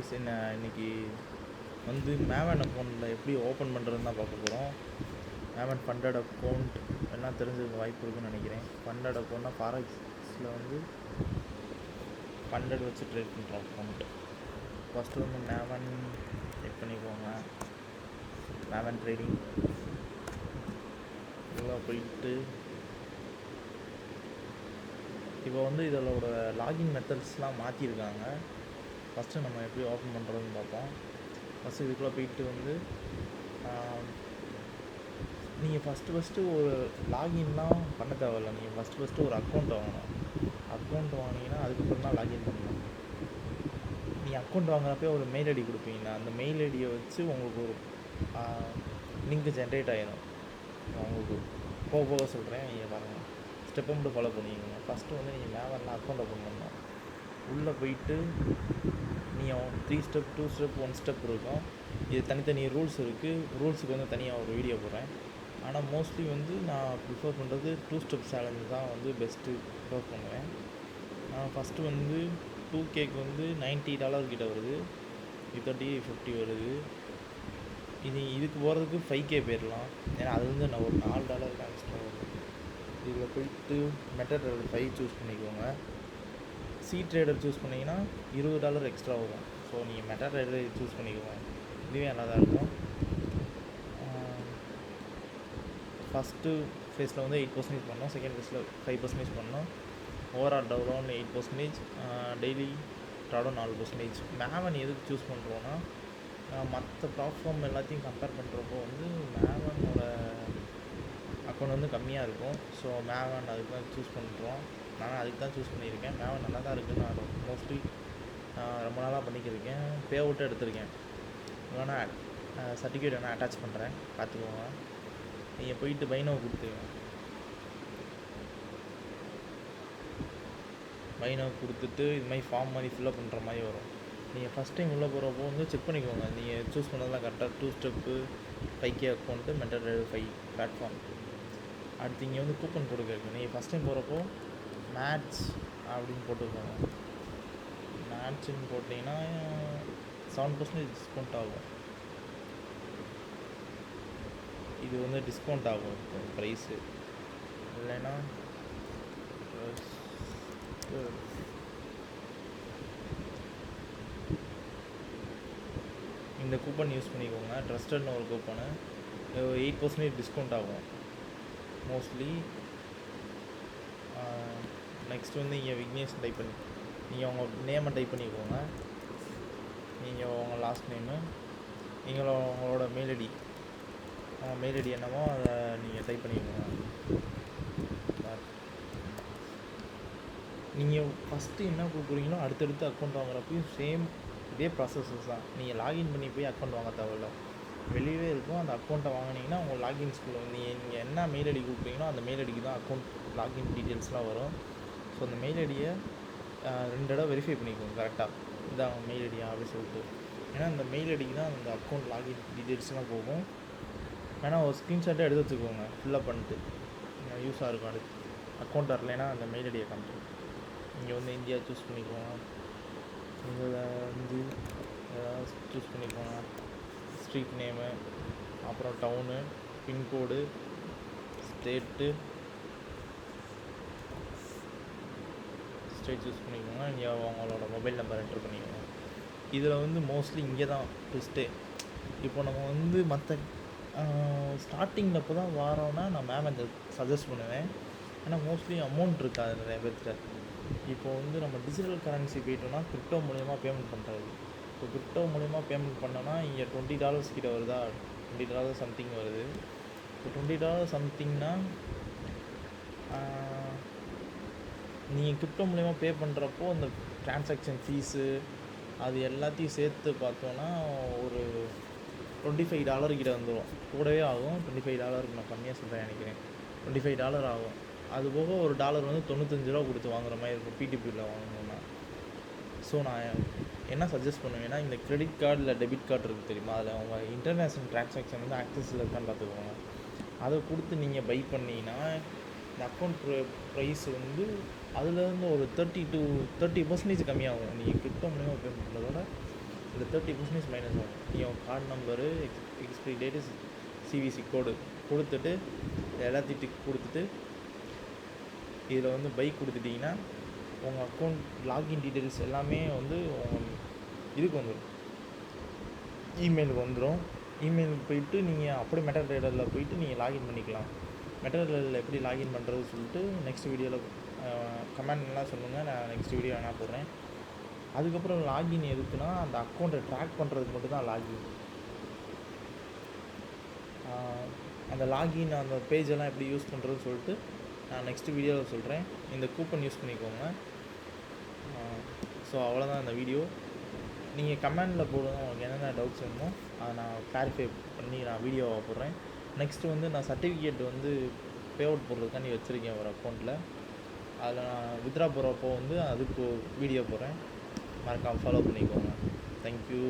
இன்னைக்கு வந்து மேவன் அக்கௌண்ட்டில் எப்படி ஓப்பன் பண்ணுறதுன்னு தான் பார்க்க போகிறோம். மேவன் ஃபண்டட் அக்கௌண்ட் எல்லாம் தெரிஞ்சுக்க வாய்ப்பு இருக்குன்னு நினைக்கிறேன். ஃபண்டட் அக்கௌண்ட்னா ஃபாரெக்ஸில் வந்து ஃபண்டட் வச்சு ட்ரேட் பண்ணுற அக்கௌண்ட். ஃபஸ்ட்டு வந்து மேவன் செக் பண்ணிக்கோங்க. மேவன் ட்ரேடிங் இதெல்லாம் போயிட்டு இப்போ வந்து இதோட லாகின் மெத்தட்ஸ்லாம் மாற்றிருக்காங்க. ஃபஸ்ட்டு நம்ம எப்படி ஓப்பன் பண்ணுறதுன்னு பார்ப்போம். ஃபஸ்ட்டு இதுக்குள்ளே போயிட்டு வந்து நீங்கள் ஃபஸ்ட்டு ஒரு லாகின்லாம் பண்ண தேவையில்ல. நீங்கள் ஃபஸ்ட்டு ஒரு அக்கௌண்ட் வாங்கணும். அக்கௌண்ட் வாங்கினீங்கன்னா அதுக்கப்புறம் தான் லாகின் பண்ணணும். நீங்கள் அக்கௌண்ட் வாங்குறப்பே ஒரு மெயில் ஐடி கொடுப்பீங்கன்னா அந்த மெயில் ஐடியை வச்சு உங்களுக்கு ஒரு லிங்க் ஜென்ரேட் ஆகிடும். உங்களுக்கு போக போக சொல்கிறேன், நீங்கள் பாருங்கள். ஸ்டெப்பை மட்டும் ஃபாலோ பண்ணிக்கோங்க. ஃபஸ்ட்டு வந்து நீங்கள் மேவனில் அக்கௌண்ட் ஓப்பன் பண்ணணும். உள்ளே போயிட்டு நீங்கள் 3 ஸ்டெப் 2 ஸ்டெப் 1 ஸ்டெப் இருக்கும். இது தனித்தனி ரூல்ஸ் இருக்குது. ரூல்ஸுக்கு வந்து தனியாக ஒரு வீடியோ போடுறேன். ஆனால் மோஸ்ட்லி வந்து நான் ப்ரிஃபர் பண்ணுறது 2 ஸ்டெப் சேலஞ்சு தான் வந்து பெஸ்ட்டு ப்ரிஃபர் பண்ணுவேன். நான் ஃபஸ்ட்டு வந்து 2Kக்கு வந்து $90 கிட்ட வருது, 30-50 வருது. இதுக்கு போகிறதுக்கு 5K போயிடலாம். ஏன்னா அது வந்து நான் ஒரு $4 எக்ஸ்ட்ரா வருது. இதில் போயிட்டு மெட்டாட்ரேடர் 5 சூஸ் பண்ணிக்கோங்க. ட்ரேடர் சூஸ் பண்ணிங்கன்னா $20 எக்ஸ்ட்ரா வரும். ஸோ நீங்கள் மெட்டாட்ரேடர் சூஸ் பண்ணிக்கோங்க. இதுவே நல்லா தான் இருக்கும். ஃபஸ்ட்டு ஃபேஸில் வந்து 8% பண்ணோம், செகண்ட் ஃபேஸில் 5% பண்ணோம். ஓவரால் டவுன் 8%, டெய்லி ட்ராடும் 4%. மேவன் எதுக்கு சூஸ் பண்ணுறோன்னா மற்ற பிளாட்ஃபார்ம் எல்லாத்தையும் கம்பேர் பண்ணுறப்போ வந்து மேவனோட அக்கௌண்ட் வந்து கம்மியாக இருக்கும். ஸோ மேவன் அதுக்கு தான் சூஸ் பண்ணுறோம். நான் அதுக்கு தான் சூஸ் பண்ணியிருக்கேன். மேவன் நல்லா தான் இருக்குது. நான் மோஸ்ட்லி ரொம்ப நாளாக பண்ணிக்கிருக்கேன். பே அவுட்டும் எடுத்திருக்கேன். வேணால் சர்டிஃபிகேட் வேணால் அட்டாச் பண்ணுறேன், பார்த்துக்கோங்க. நீங்கள் போயிட்டு பைனோ கொடுத்துருங்க. பைனோ கொடுத்துட்டு இது மாதிரி ஃபார்ம் மாதிரி ஃபில்லப் பண்ணுற மாதிரி வரும். நீங்கள் ஃபஸ்ட் டைம் உள்ளே போகிறப்போ வந்து செக் பண்ணிக்கோங்க. நீங்கள் சூஸ் பண்ணதெல்லாம் கரெக்டாக 2 ஸ்டெப்பு 5K அக்கௌண்ட்டு மெட்டாட்ரேடர் 5 பிளாட்ஃபார்ம். அடுத்து இங்கே வந்து கூப்பன் கோடு கேட்கும். நீங்கள் ஃபஸ்ட் டைம் போகிறப்போ மேட்ச் அப்படின்னு போட்டுக்கோங்க. மேட்ச்னு போட்டிங்கன்னா 7% டிஸ்கவுண்ட் ஆகும். இது வந்து டிஸ்கவுண்ட் ஆகும் ப்ரைஸு. இல்லைன்னா இந்த கூப்பன் யூஸ் பண்ணிக்கோங்க. ட்ரஸ்டட்னு ஒரு கூப்பனு 8% டிஸ்கவுண்ட் ஆகும் மோஸ்ட்லி. நெக்ஸ்ட் வந்து இங்கே விக்னேஷ் டைப் பண்ணி நீங்கள் உங்கள் நேமை டைப் பண்ணிக்கோங்க. நீங்கள் உங்கள் லாஸ்ட் நேமு, உங்களோட மெயில் ஐடி, மெயில் ஐடி என்னமோ அதை நீங்கள் டைப் பண்ணிக்கோங்க. நீங்கள் ஃபஸ்ட்டு என்ன கொடுக்குறீங்களோ அடுத்தடுத்து அக்கௌண்ட் வாங்குறப்பையும் சேம் இதே ப்ராசஸஸ் தான். நீங்கள் லாகின் பண்ணி போய் அக்கௌண்ட் வாங்க தேவையில்ல, வெளியவே இருக்கும். அந்த அக்கௌண்ட்டை வாங்கினீங்கன்னா உங்கள் லாகின் ஸ்கூலில் நீங்கள் என்ன மெயில் ஐடி கொடுக்குறீங்களோ அந்த மெயில் ஐடிக்கு தான் அக்கௌண்ட் லாகின் டீட்டெயில்ஸ்லாம் வரும். ஸோ அந்த மெயில் ஐடியை 2 தடவை வெரிஃபை பண்ணிக்கோங்க கரெக்டாக, இதான் மெயில் ஐடியா அப்படின்னு சொல்லிட்டு. ஏன்னா அந்த மெயில் ஐடிக்கு தான் அந்த அக்கௌண்ட் லாகின் டீட்டெயில்ஸ்லாம் போகும். வேணால் ஒரு ஸ்க்ரீன்ஷாட்டை எடுத்து வச்சுக்கோங்க, ஃபில்லப் பண்ணிட்டு யூஸாக இருக்கும். அடுத்து அக்கௌண்ட் வரலைன்னா அந்த மெயில் ஐடியை காமிச்சிடும். இங்கே வந்து இந்தியா சூஸ் பண்ணிக்கோங்க. இதில் வந்து ஏதாவது சூஸ் பண்ணிக்கோங்க. ஸ்ட்ரீட் நேமு, அப்புறம் டவுனு, பின்கோடு, ஸ்டேட் சூஸ் பண்ணிக்கோங்க. இங்கே அவங்களோட மொபைல் நம்பர் என்ட்ரு பண்ணிக்கோங்க. இதில் வந்து மோஸ்ட்லி இங்கே தான் ட்விஸ்ட்டே. இப்போ நம்ம வந்து மற்ற ஸ்டார்டிங்கில் இப்போ தான் வாரோன்னா நான் மேம் சஜஸ்ட் பண்ணுவேன். ஏன்னா மோஸ்ட்லி அமௌண்ட் இருக்காது நிறைய பேர்கிட்ட. இப்போ வந்து நம்ம டிஜிட்டல் கரன்சி போயிட்டோம்னா கிரிப்டோ மூலிமா பேமெண்ட் பண்ணுறது. இப்போ கிரிப்டோ மூலிமா பேமெண்ட் பண்ணோன்னா இங்கே $20 கிட்ட வருதா, $20 சம்திங் வருது. இப்போ $20 சம்திங்னா நீங்கள் கிரிப்டோ மூலிமா பே பண்ணுறப்போ அந்த ட்ரான்சாக்ஷன் ஃபீஸு அது எல்லாத்தையும் சேர்த்து பார்த்தோன்னா ஒரு $25 கிட்ட வந்துடும். கூடவே ஆகும். $25 நான் கம்மியாக சொல்கிறேன் நினைக்கிறேன். $25 ஆகும். அது போக ஒரு டாலர் வந்து $95 கொடுத்து வாங்குற மாதிரி இருக்கும் பிடிபியில் வாங்கணுன்னா. ஸோ நான் என்ன சஜஸ்ட் பண்ணுவேன்னா, இந்த கிரெடிட் கார்டு இல்லை டெபிட் கார்டு இருக்குது தெரியுமா, அதில் அவங்க இன்டர்நேஷ்னல் ட்ரான்சாக்ஷன் வந்து ஆக்சஸில் இருக்கான்னு பார்த்துக்கோங்க. அதை கொடுத்து நீங்கள் பை பண்ணிங்கன்னா இந்த அக்கௌண்ட் ப்ரைஸ் வந்து அதுலேருந்து ஒரு 30% கம்மியாகும். நீங்கள் கிரிப்டோ மூலிமா பேமெண்ட் பண்ணுறதோட இந்த 30% மைனஸ் ஆகும். நீங்கள் card number, expiry date, CVC code கொடுத்துட்டு எல்லாத்தையும் டிக் கொடுத்துட்டு இதில் வந்து பைக் கொடுத்துட்டிங்கன்னா உங்கள் அக்கௌண்ட் லாகின் டீட்டெயில்ஸ் எல்லாமே வந்து உங்கள் இதுக்கு வந்துடும், இமெயிலுக்கு வந்துடும். இமெயிலுக்கு போயிட்டு நீங்கள் அப்படியே மெட்டா ட்ரேடரில் போயிட்டு நீங்கள் லாகின் பண்ணிக்கலாம். மெட்டா ட்ரேடரில் எப்படி லாகின் பண்ணுறது சொல்லிட்டு நெக்ஸ்ட் வீடியோவில் கமெண்ட்லாம் சொல்லுங்கள், நான் நெக்ஸ்ட் வீடியோ வேணால் போடுறேன். அதுக்கப்புறம் லாகின் எதுக்குன்னா அந்த அக்கௌண்ட்டை ட்ராக் பண்ணுறதுக்கு மட்டும்தான் லாகின். அந்த லாகின் அந்த பேஜெல்லாம் எப்படி யூஸ் பண்ணுறதுன்னு சொல்லிட்டு நான் நெக்ஸ்ட் வீடியோவில் சொல்கிறேன். இந்த கூப்பன் யூஸ் பண்ணிக்கோங்க. ஸோ அவ்வளோதான் இந்த வீடியோ. நீங்கள் கமெண்டில் போடுங்க உங்களுக்கு என்னென்ன டவுட்ஸ் வேணுமோ அதை நான் கிளாரிஃபை பண்ணி நான் வீடியோவை போடுறேன். நெக்ஸ்ட்டு வந்து நான் சர்டிஃபிகேட் வந்து பே அவுட் போடுறதுக்காண்டி வச்சுருக்கேன் ஒரு அக்கௌண்ட்டில். அதில் நான் வித்ரா போகிறப்போ வந்து அதுக்கு வீடியோ போடுறேன். மறக்காமல் ஃபாலோ பண்ணிக்கோங்க. தேங்க்யூ.